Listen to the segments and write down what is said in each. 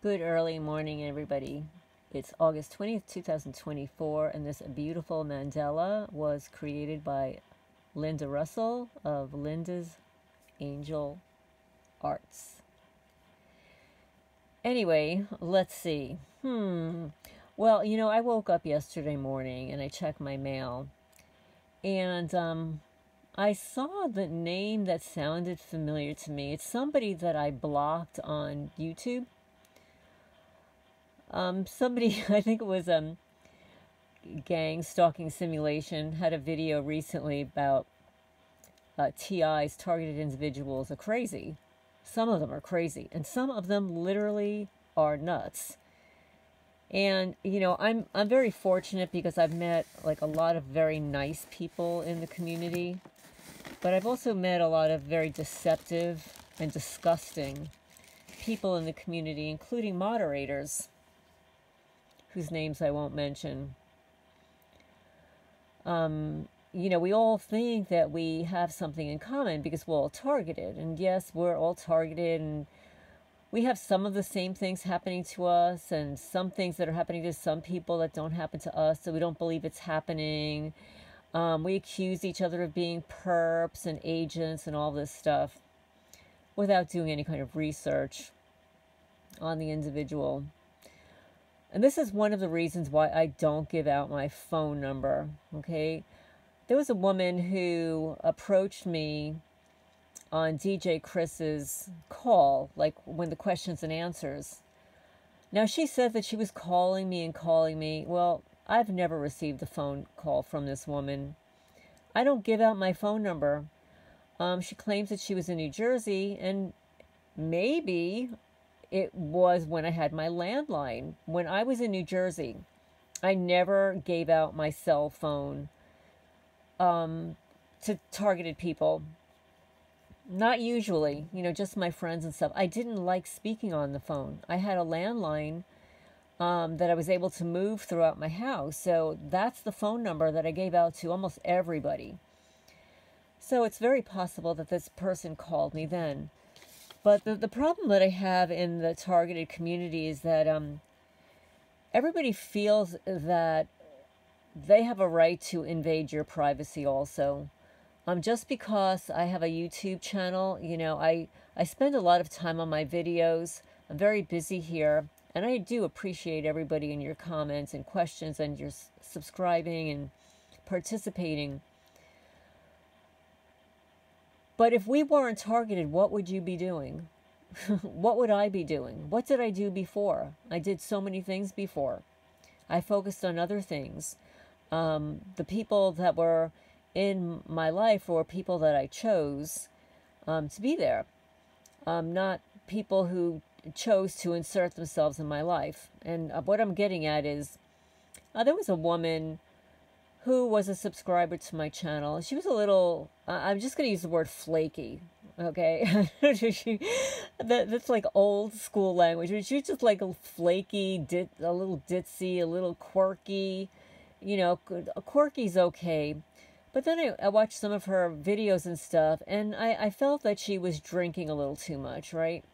Good early morning, everybody. It's August 20th, 2024, and this beautiful mandala was created by Linda Russell of Linda's Angel Arts. Anyway, let's see. Well, I woke up yesterday morning and I checked my mail, and I saw the name that sounded familiar to me. It's somebody that I blocked on YouTube. Somebody, I think it was Gang Stalking Simulation, had a video recently about TIs, targeted individuals, are crazy. Some of them are crazy, and some of them literally are nuts. And I'm very fortunate because I've met like a lot of very nice people in the community, but I've also met a lot of very deceptive and disgusting people in the community, including moderators whose names I won't mention. We all think that we have something in common because we're all targeted. And yes, we're all targeted, and we have some of the same things happening to us and some things that are happening to some people that don't happen to us, so we don't believe it's happening. We accuse each other of being perps and agents and all this stuff without doing any kind of research on the individual. And this is one of the reasons why I don't give out my phone number, okay? There was a woman who approached me on DJ Chris's call, like when the questions and answers. Now, she said that she was calling me and calling me. Well, I've never received a phone call from this woman. I don't give out my phone number. She claims that she was in New Jersey, and maybe it was when I had my landline. When I was in New Jersey, I never gave out my cell phone to targeted people. Not usually, just my friends and stuff. I didn't like speaking on the phone. I had a landline that I was able to move throughout my house. So that's the phone number that I gave out to almost everybody. So it's very possible that this person called me then. But the problem that I have in the targeted community is that everybody feels that they have a right to invade your privacy also. Just because I have a YouTube channel, I spend a lot of time on my videos. I'm very busy here, and I do appreciate everybody and your comments and questions and your subscribing and participating. But if we weren't targeted, what would you be doing? What would I be doing? What did I do before? I did so many things before. I focused on other things. The people that were in my life were people that I chose to be there. Not people who chose to insert themselves in my life. And what I'm getting at is, there was a woman who was a subscriber to my channel. She was a little, I'm just going to use the word flaky, okay? That's like old she was just like a flaky, a little ditzy, a little quirky. Quirky's okay. But then I watched some of her videos and stuff, and I felt that she was drinking a little too much, right?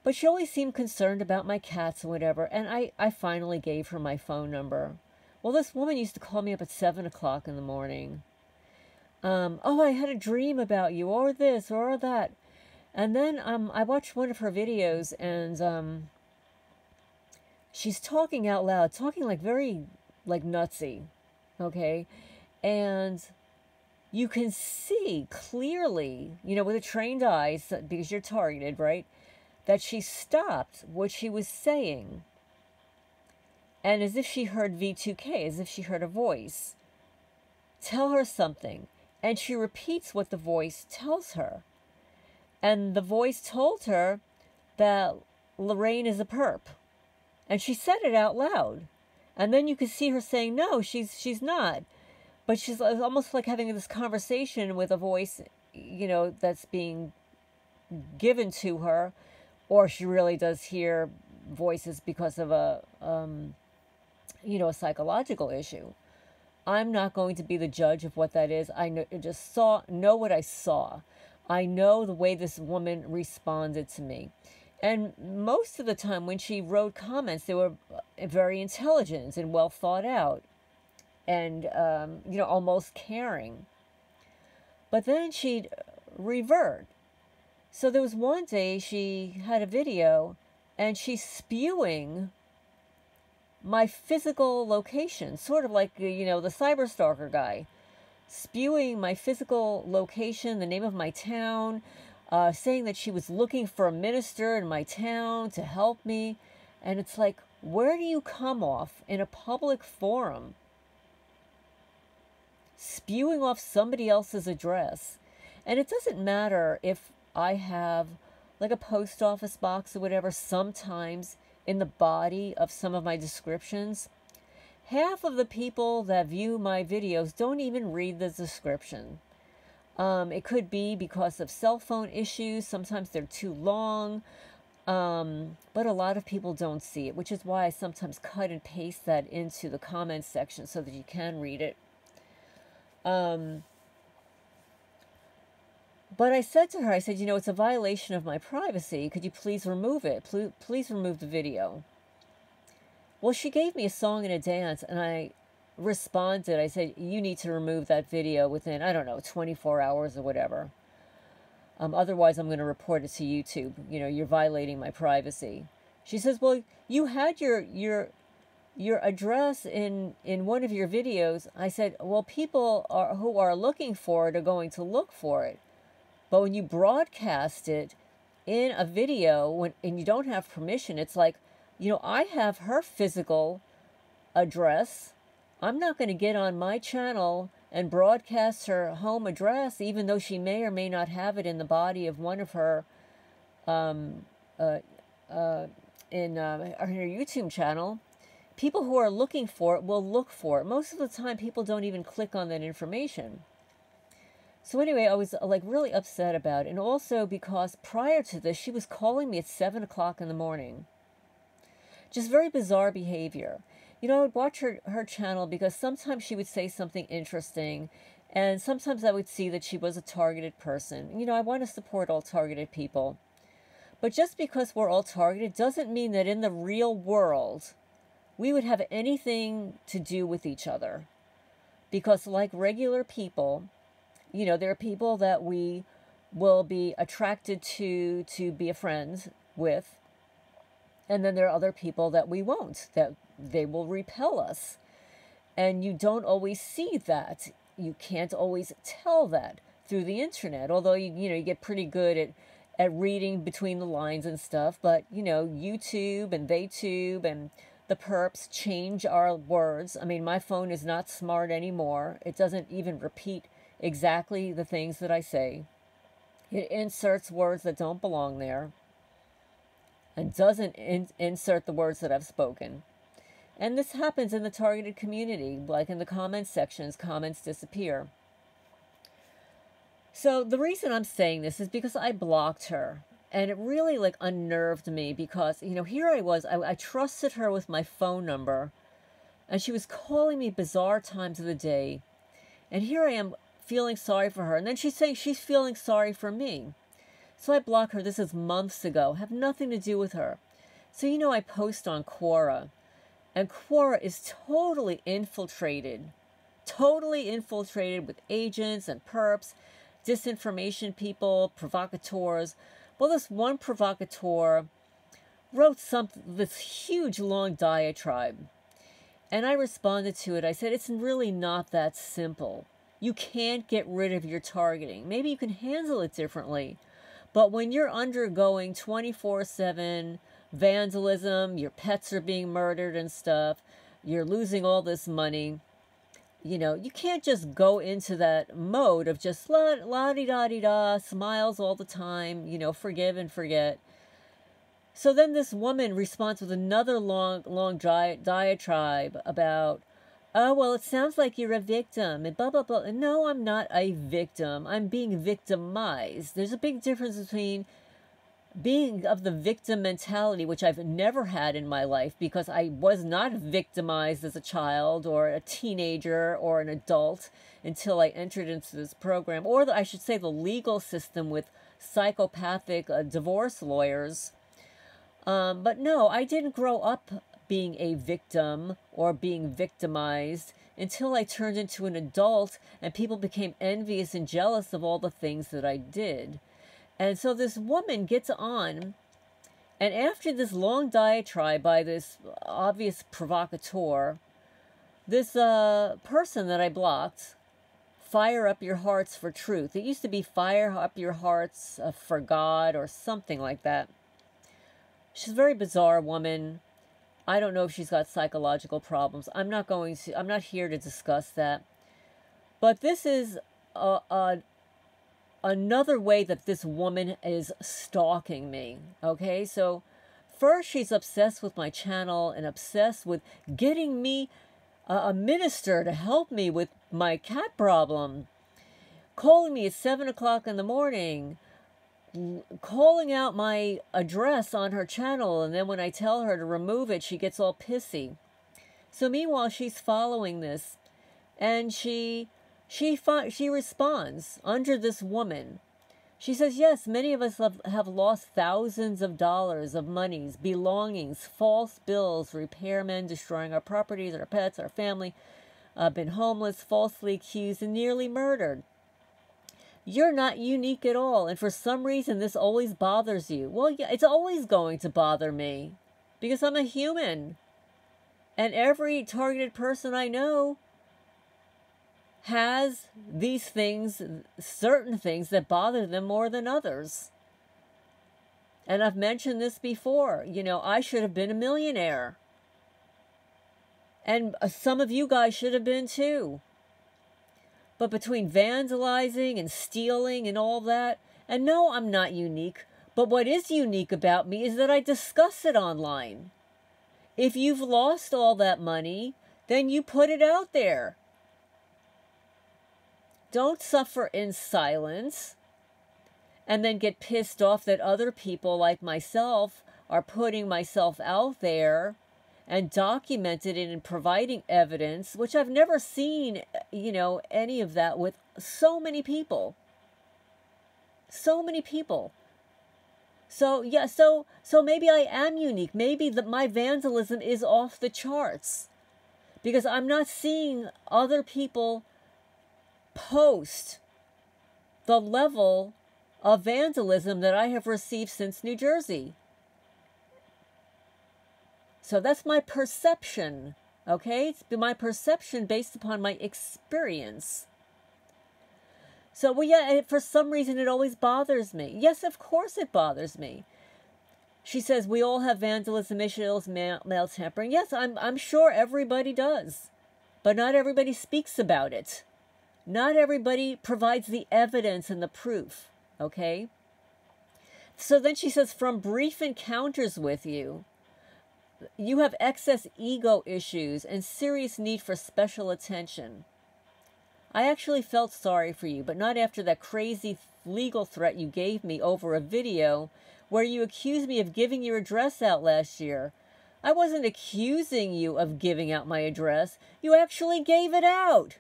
But she always seemed concerned about my cats or whatever, and I finally gave her my phone number. Well, this woman used to call me up at 7 o'clock in the morning. Oh, I had a dream about you, or this, or that. And then I watched one of her videos, and she's talking out loud, talking like very, like nutsy, okay? And you can see clearly, with a trained eye, because you're targeted, right, that she stopped what she was saying. And as if she heard V2K, as if she heard a voice tell her something. And she repeats what the voice tells her. And the voice told her that Lorraine is a perp. And she said it out loud. And then you could see her saying, no, she's not. But she's almost like having this conversation with a voice, that's being given to her. Or she really does hear voices because of a psychological issue. I'm not going to be the judge of what that is. I know what I saw. I know the way this woman responded to me. And most of the time when she wrote comments, they were very intelligent and well thought out and, almost caring. But then she'd revert. So there was one day she had a video and she's spewing my physical location, sort of like, the cyberstalker guy, spewing my physical location, the name of my town, saying that she was looking for a minister in my town to help me. And it's like, where do you come off in a public forum spewing off somebody else's address? And it doesn't matter if I have like a post office box or whatever. Sometimes in the body of some of my descriptions, half of the people that view my videos don't even read the description. It could be because of cell phone issues. Sometimes they're too long. But a lot of people don't see it, which is why I sometimes cut and paste that into the comments section so that you can read it. But I said to her, I said, it's a violation of my privacy. Could you please remove it? Please remove the video. Well, she gave me a song and a dance, and I responded. I said, you need to remove that video within, 24 hours or whatever. Otherwise, I'm going to report it to YouTube. You're violating my privacy. She says, well, you had your address in one of your videos. I said, well, people who are looking for it are going to look for it. But when you broadcast it in a video and you don't have permission, it's like, I have her physical address. I'm not going to get on my channel and broadcast her home address, even though she may or may not have it in the body of one of her in her YouTube channel. People who are looking for it will look for it. Most of the time, people don't even click on that information. So anyway, I was like really upset about it. And also because prior to this, she was calling me at 7 o'clock in the morning. Just very bizarre behavior. I would watch her channel because sometimes she would say something interesting. And sometimes I would see that she was a targeted person. I want to support all targeted people. But just because we're all targeted doesn't mean that in the real world, we would have anything to do with each other. Because like regular people, there are people that we will be attracted to be a friend with. And then there are other people that we won't, that they will repel us. And you don't always see that. You can't always tell that through the internet. Although, you get pretty good at reading between the lines and stuff. But, YouTube and TheyTube and the perps change our words. I mean, my phone is not smart anymore. It doesn't even repeat exactly the things that I say. It inserts words that don't belong there and doesn't insert the words that I've spoken. And this happens in the targeted community, like in the comments sections, comments disappear. So the reason I'm saying this is because I blocked her. And it really unnerved me because, here I was, I trusted her with my phone number. And she was calling me bizarre times of the day. And here I am feeling sorry for her. And then she's saying she's feeling sorry for me. So I block her. This is months ago. Have nothing to do with her. So, I post on Quora. And Quora is totally infiltrated with agents and perps, disinformation people, provocateurs. Well, this one provocateur wrote this huge long diatribe. And I responded to it. I said, it's really not that simple. You can't get rid of your targeting. Maybe you can handle it differently. But when you're undergoing 24/7 vandalism, your pets are being murdered and stuff, you're losing all this money, you can't just go into that mode of just la-di-da-di-da, smiles all the time, forgive and forget. So then this woman responds with another long diatribe about, oh, well, it sounds like you're a victim and blah, blah, blah. No, I'm not a victim. I'm being victimized. There's a big difference between being of the victim mentality, which I've never had in my life because I was not victimized as a child or a teenager or an adult until I entered into this program, or I should say the legal system with psychopathic divorce lawyers But no, I didn't grow up being a victim or being victimized until I turned into an adult and people became envious and jealous of all the things that I did. And so this woman gets on, and after this long diatribe by this obvious provocateur, this person that I blocked, Fire Up Your Hearts for Truth. It used to be Fire Up Your Hearts for God or something like that. She's a very bizarre woman. I don't know if she's got psychological problems. I'm not here to discuss that. But this is another way that this woman is stalking me. Okay, so first she's obsessed with my channel and obsessed with getting me a minister to help me with my cat problem. Calling me at 7 o'clock in the morning. Calling out my address on her channel, and then when I tell her to remove it, she gets all pissy. So meanwhile, she's following this, and she responds under this woman. She says, yes, many of us have lost thousands of dollars of monies, belongings, false bills, repairmen destroying our properties, our pets, our family, been homeless, falsely accused, and nearly murdered. You're not unique at all, and for some reason this always bothers you. Well, yeah, it's always going to bother me because I'm a human. And every targeted person I know has these things, certain things that bother them more than others. And I've mentioned this before. You know, I should have been a millionaire. And some of you guys should have been too. But between vandalizing and stealing and all that, and no, I'm not unique, but what is unique about me is that I discuss it online. If you've lost all that money, then you put it out there. Don't suffer in silence and then get pissed off that other people like myself are putting myself out there and documented it and providing evidence, which I've never seen, you know, any of that with so many people. So many people. So, yeah, so maybe I am unique. Maybe my vandalism is off the charts because I'm not seeing other people post the level of vandalism that I have received since New Jersey. So that's my perception, okay? It's my perception based upon my experience. So, well, yeah, for some reason it always bothers me. Yes, of course it bothers me. She says, we all have vandalism issues, male tampering. Yes, I'm sure everybody does. But not everybody speaks about it. Not everybody provides the evidence and the proof, okay? So then she says, from brief encounters with you, you have excess ego issues and serious need for special attention. I actually felt sorry for you, but not after that crazy legal threat you gave me over a video where you accused me of giving your address out last year. I wasn't accusing you of giving out my address. You actually gave it out.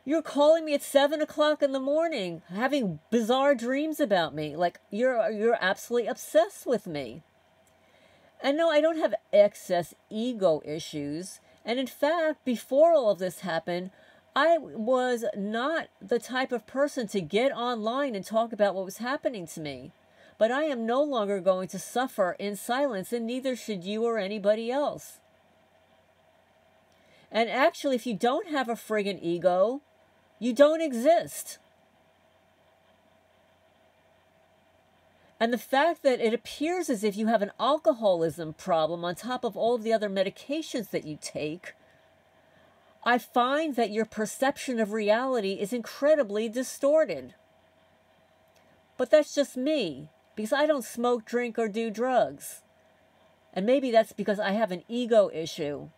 You're calling me at 7 o'clock in the morning, having bizarre dreams about me. Like, you're absolutely obsessed with me. And no, I don't have excess ego issues. And in fact, before all of this happened, I was not the type of person to get online and talk about what was happening to me. But I am no longer going to suffer in silence, and neither should you or anybody else. And actually, if you don't have a friggin' ego, you don't exist. And the fact that it appears as if you have an alcoholism problem on top of all of the other medications that you take, I find that your perception of reality is incredibly distorted. But that's just me, because I don't smoke, drink, or do drugs. And maybe that's because I have an ego issue.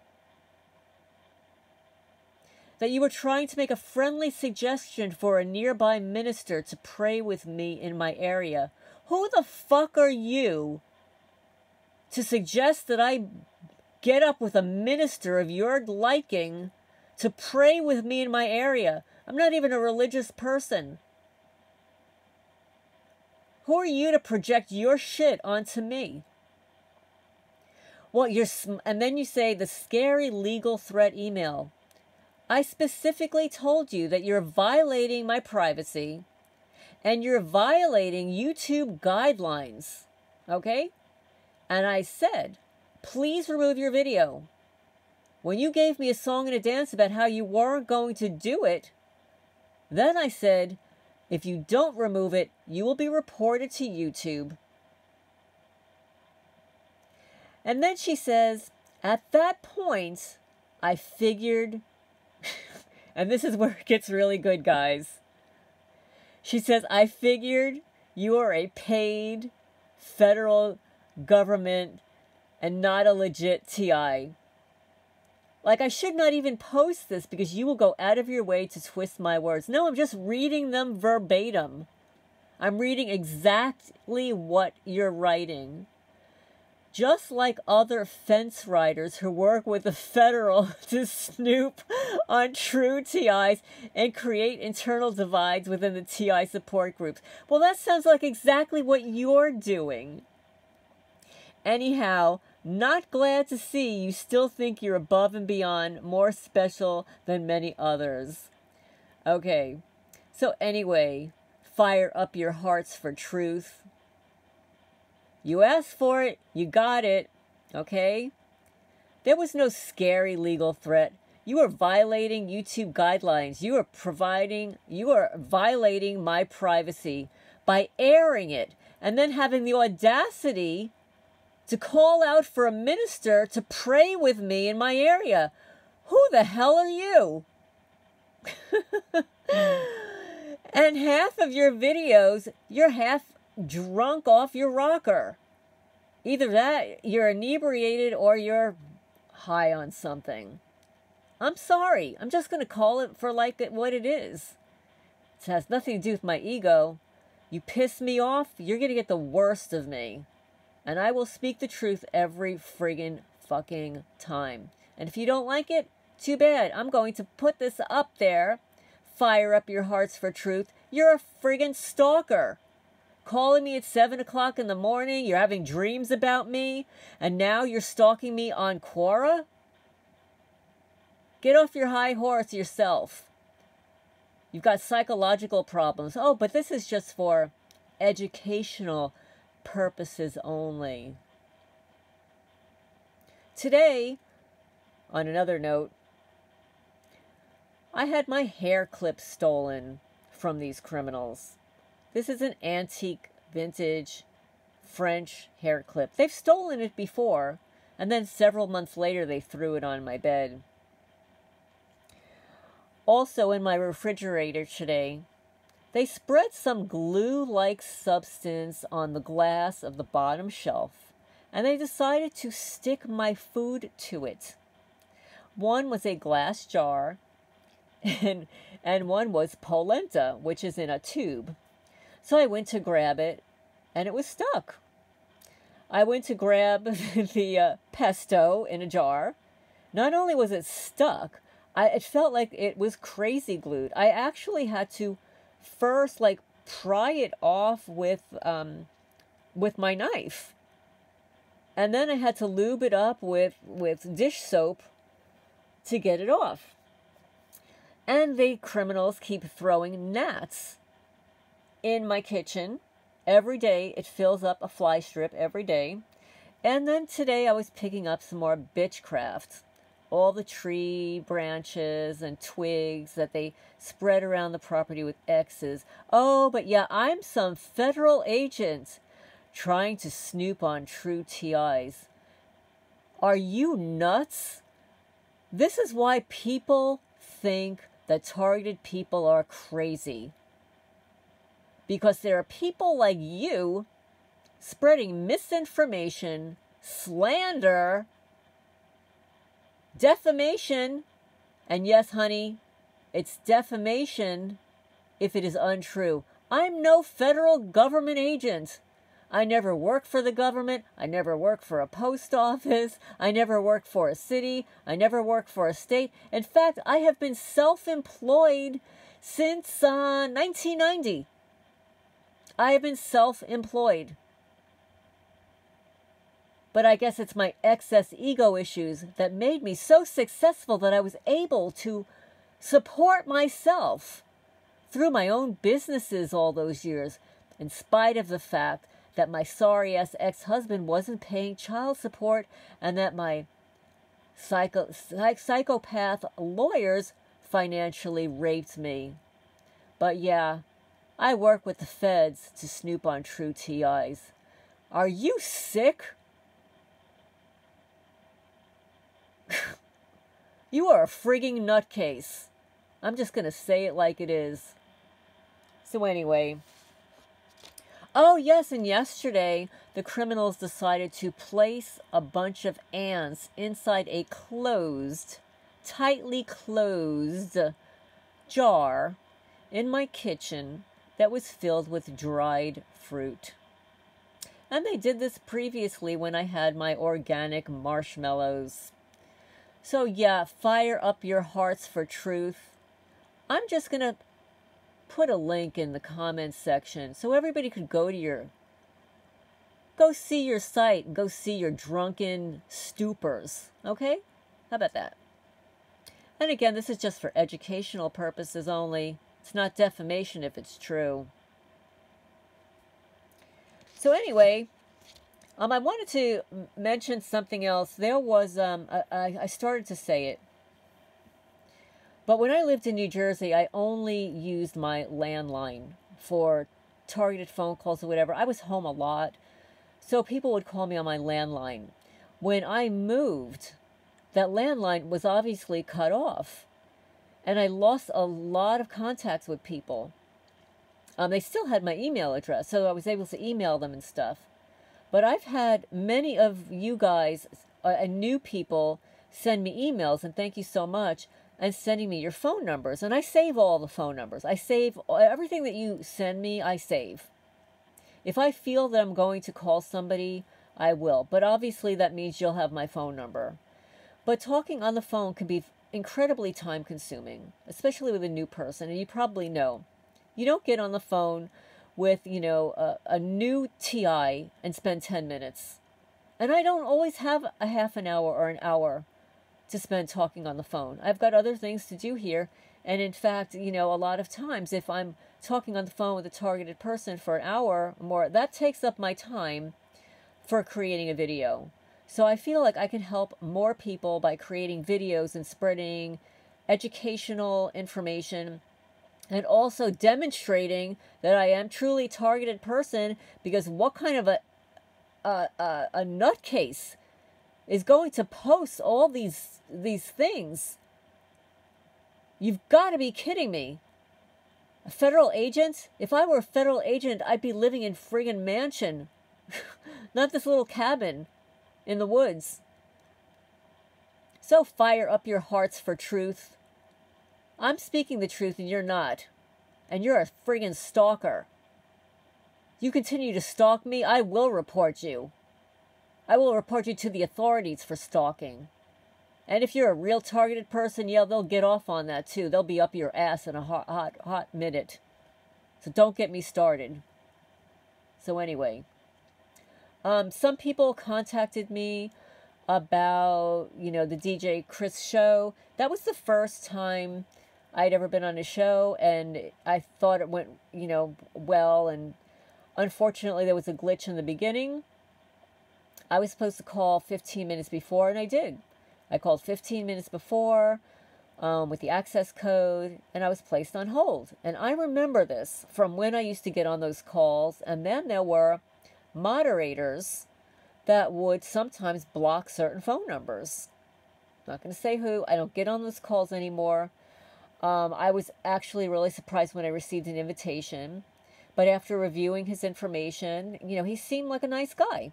That you were trying to make a friendly suggestion for a nearby minister to pray with me in my area. Who the fuck are you to suggest that I get up with a minister of your liking to pray with me in my area? I'm not even a religious person. Who are you to project your shit onto me? Well, and then you say the scary legal threat email. I specifically told you that you're violating my privacy and you're violating YouTube guidelines, okay? And I said, please remove your video. When you gave me a song and a dance about how you weren't going to do it, then I said, if you don't remove it, you will be reported to YouTube. And then she says, at that point, I figured, and this is where it gets really good, guys. She says, I figured you are a paid federal government and not a legit TI. Like, I should not even post this because you will go out of your way to twist my words. No, I'm just reading them verbatim. I'm reading exactly what you're writing. Just like other fence riders who work with the federal to snoop on true TIs and create internal divides within the TI support groups. Well, that sounds like exactly what you're doing. Anyhow, not glad to see you still think you're above and beyond, more special than many others. Okay, so anyway, fire up your hearts for truth. You asked for it, you got it, okay? There was no scary legal threat. You are violating YouTube guidelines. You are violating my privacy by airing it and then having the audacity to call out for a minister to pray with me in my area. Who the hell are you? And half of your videos, you're half drunk off your rocker. Either that, you're inebriated, or you're high on something. I'm sorry. I'm just going to call it for like what it is. It has nothing to do with my ego. You piss me off, you're going to get the worst of me. And I will speak the truth every friggin' fucking time. And if you don't like it, too bad. I'm going to put this up there. Fire up your hearts for truth. You're a friggin' stalker. Calling me at 7 o'clock in the morning. You're having dreams about me. And now you're stalking me on Quora? Get off your high horse yourself. You've got psychological problems. Oh, but this is just for educational purposes only. Today, on another note, I had my hair clip stolen from these criminals. This is an antique, vintage, French hair clip. They've stolen it before, and then several months later they threw it on my bed. Also in my refrigerator today, they spread some glue-like substance on the glass of the bottom shelf, and they decided to stick my food to it. One was a glass jar, and one was polenta, which is in a tube. So I went to grab it, and it was stuck. I went to grab the pesto in a jar. Not only was it stuck, it felt like it was crazy glued. I actually had to first pry it off with my knife, and then I had to lube it up with dish soap to get it off. And the criminals keep throwing gnats in my kitchen every day. It fills up a fly strip every day. And then today I was picking up some more bitchcraft. All the tree branches and twigs that they spread around the property with X's. Oh, but yeah, I'm some federal agent trying to snoop on true TIs. Are you nuts? This is why people think that targeted people are crazy. Because there are people like you spreading misinformation, slander, defamation, and yes, honey, it's defamation if it is untrue. I'm no federal government agent. I never worked for the government. I never worked for a post office. I never worked for a city. I never worked for a state. In fact, I have been self-employed since 1990. I have been self-employed. But I guess it's my excess ego issues that made me so successful that I was able to support myself through my own businesses all those years, in spite of the fact that my sorry-ass ex-husband wasn't paying child support and that my psychopath lawyers financially raped me. But yeah, I work with the feds to snoop on true TIs. Are you sick? You are a frigging nutcase. I'm just going to say it like it is. So anyway. Oh yes, and yesterday the criminals decided to place a bunch of ants inside a tightly closed jar in my kitchen that was filled with dried fruit. And they did this previously when I had my organic marshmallows. So yeah, fire up your hearts for truth. I'm just going to put a link in the comments section so everybody could go see your site and go see your drunken stupors. Okay? How about that? And again, this is just for educational purposes only. It's not defamation if it's true. So anyway, I wanted to mention something else. There was, I started to say it. But when I lived in New Jersey, I only used my landline for targeted phone calls or whatever. I was home a lot, so people would call me on my landline. When I moved, that landline was obviously cut off, and I lost a lot of contacts with people. They still had my email address, so I was able to email them and stuff. But I've had many of you guys and new people send me emails, and thank you so much, and sending me your phone numbers. And I save all the phone numbers. I save everything that you send me, I save. If I feel that I'm going to call somebody, I will. But obviously that means you'll have my phone number. But talking on the phone can be incredibly time consuming, especially with a new person. And you probably know. You don't get on the phone with, a new TI and spend 10 minutes. And I don't always have a half an hour or an hour to spend talking on the phone. I've got other things to do here. And in fact, a lot of times if I'm talking on the phone with a targeted person for an hour or more, that takes up my time for creating a video. So I feel like I can help more people by creating videos and spreading educational information, and also demonstrating that I am truly a targeted person, because what kind of a nutcase is going to post all these things? You've got to be kidding me. A federal agent? If I were a federal agent, I'd be living in friggin' mansion. Not this little cabin in the woods. So fire up your hearts for truth. I'm speaking the truth and you're not. And you're a friggin' stalker. You continue to stalk me, I will report you. I will report you to the authorities for stalking. And if you're a real targeted person, yeah, they'll get off on that too. They'll be up your ass in a hot minute. So don't get me started. So anyway, some people contacted me about, the DJ Chris show. That was the first time I'd ever been on a show, and I thought it went, well, and unfortunately there was a glitch in the beginning. I was supposed to call 15 minutes before, and I did. I called 15 minutes before with the access code, and I was placed on hold. And I remember this from when I used to get on those calls, and then there were moderators that would sometimes block certain phone numbers. I'm not going to say who. I don't get on those calls anymore. I was actually really surprised when I received an invitation, but after reviewing his information, he seemed like a nice guy.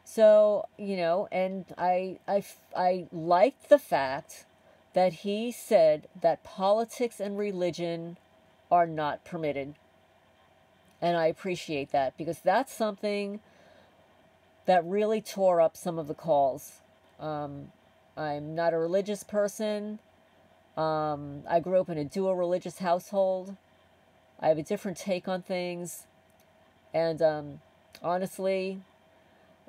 So, and I liked the fact that he said that politics and religion are not permitted. And I appreciate that, because that's something that really tore up some of the calls. I'm not a religious person. I grew up in a dual religious household. I have a different take on things. And honestly,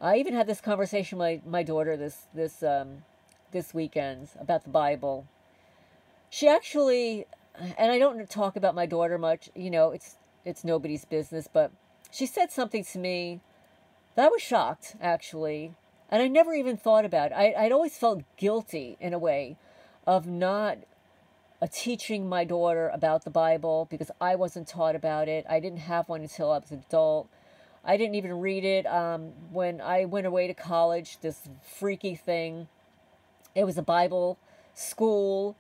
I even had this conversation with my daughter this weekend about the Bible. She actually, and I don't talk about my daughter much, it's nobody's business, but she said something to me that I was shocked, actually. And I never even thought about it. I'd always felt guilty, in a way, of not teaching my daughter about the Bible because I wasn't taught about it. I didn't have one until I was an adult. I didn't even read it when I went away to college, this freaky thing. It was a Bible school.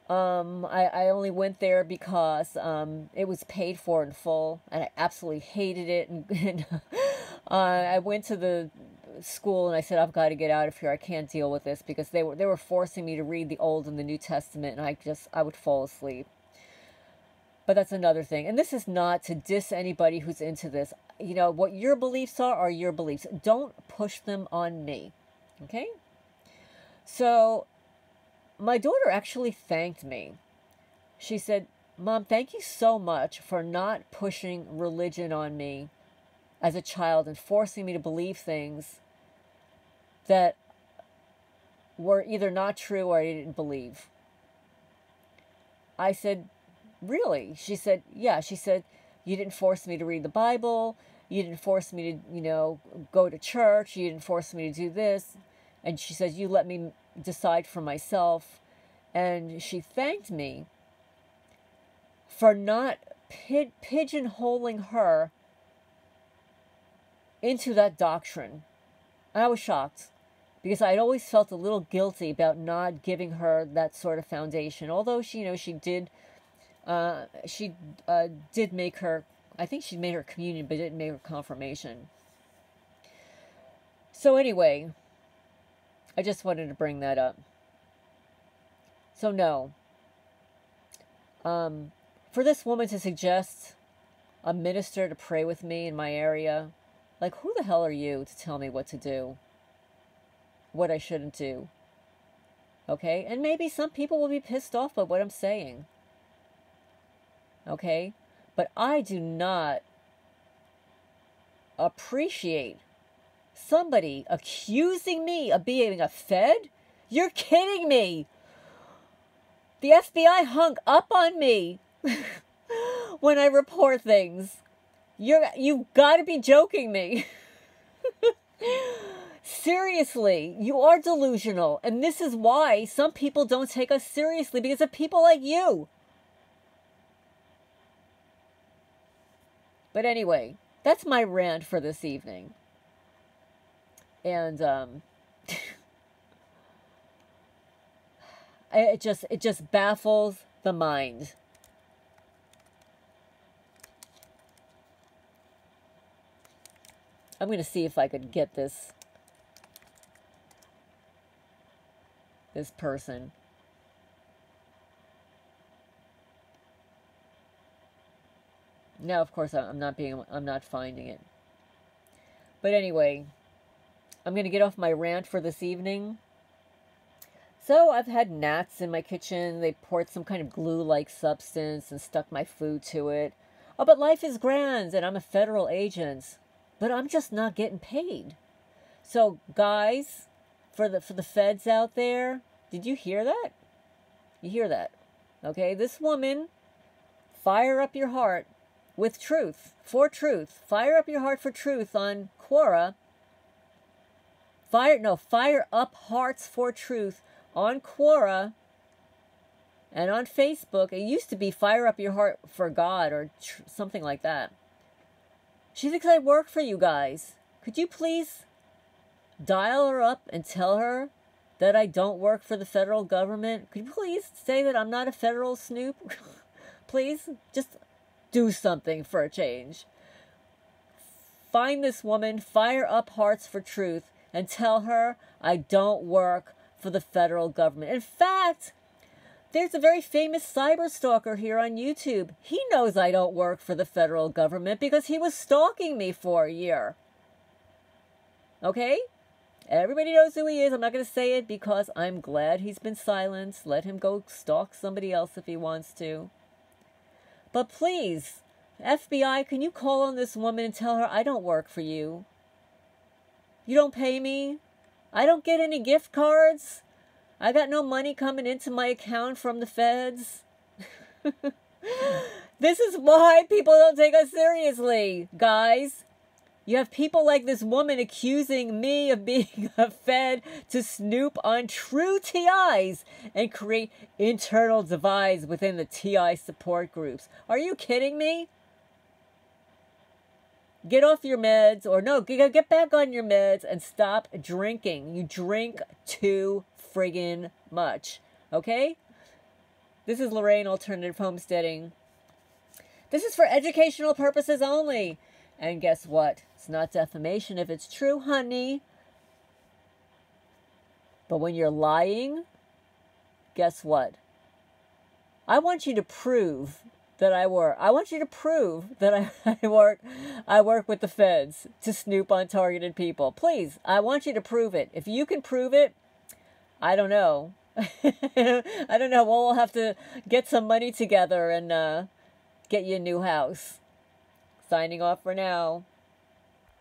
I only went there because it was paid for in full, and I absolutely hated it. And I went to the school and I said, I've got to get out of here. I can't deal with this, because they were forcing me to read the Old and the New Testament, and I would fall asleep. But that's another thing. And this is not to diss anybody who's into this. What your beliefs are your beliefs. Don't push them on me. Okay? So my daughter actually thanked me. She said, Mom, thank you so much for not pushing religion on me as a child and forcing me to believe things that were either not true or I didn't believe. I said, really? She said, yeah. She said, you didn't force me to read the Bible. You didn't force me to, go to church. You didn't force me to do this. And she said, you let me decide for myself. And she thanked me for not pigeonholing her into that doctrine. And I was shocked, because I'd always felt a little guilty about not giving her that sort of foundation. Although she did make her, I think she made her communion, but didn't make her confirmation. So anyway, I just wanted to bring that up. So no. For this woman to suggest a minister to pray with me in my area, like, who the hell are you to tell me what to do? What I shouldn't do? Okay? And maybe some people will be pissed off by what I'm saying. Okay? But I do not appreciate somebody accusing me of being a Fed. You're kidding me. The FBI hung up on me when I report things. You've got to be joking me. Seriously, you are delusional. And this is why some people don't take us seriously, because of people like you. But anyway, that's my rant for this evening. And it just baffles the mind. I'm going to see if I could get this person. Now, of course, I'm not finding it. But anyway, I'm going to get off my rant for this evening. So I've had gnats in my kitchen. They poured some kind of glue-like substance and stuck my food to it. Oh, but life is grand, and I'm a federal agent. But I'm just not getting paid. So, guys, for the feds out there, did you hear that? You hear that? Okay, this woman, fire up your heart with truth, for truth. Fire up your heart for truth on Quora. Fire up hearts for truth on Quora and on Facebook. It used to be fire up your heart for God or something like that. She thinks I work for you guys. Could you please dial her up and tell her that I don't work for the federal government? Could you please say that I'm not a federal snoop? Please, just do something for a change. Find this woman, fire up hearts for truth, and tell her I don't work for the federal government. In fact, there's a very famous cyber stalker here on YouTube. He knows I don't work for the federal government because he was stalking me for a year. Okay? Everybody knows who he is. I'm not going to say it because I'm glad he's been silenced. Let him go stalk somebody else if he wants to. But please, FBI, can you call on this woman and tell her I don't work for you? You don't pay me? I don't get any gift cards? I got no money coming into my account from the feds? This is why people don't take us seriously, guys. You have people like this woman accusing me of being a Fed to snoop on true TIs and create internal divides within the TI support groups. Are you kidding me? Get off your meds, or no, get back on your meds and stop drinking. You drink too friggin' much, okay? This is Lorraine, Alternative Homesteading. This is for educational purposes only. And guess what? It's not defamation if it's true, honey. But when you're lying, guess what? I want you to prove that I work. I want you to prove that I work with the feds to snoop on targeted people. Please, I want you to prove it. If you can prove it, I don't know. I don't know. We'll have to get some money together and get you a new house. Signing off for now.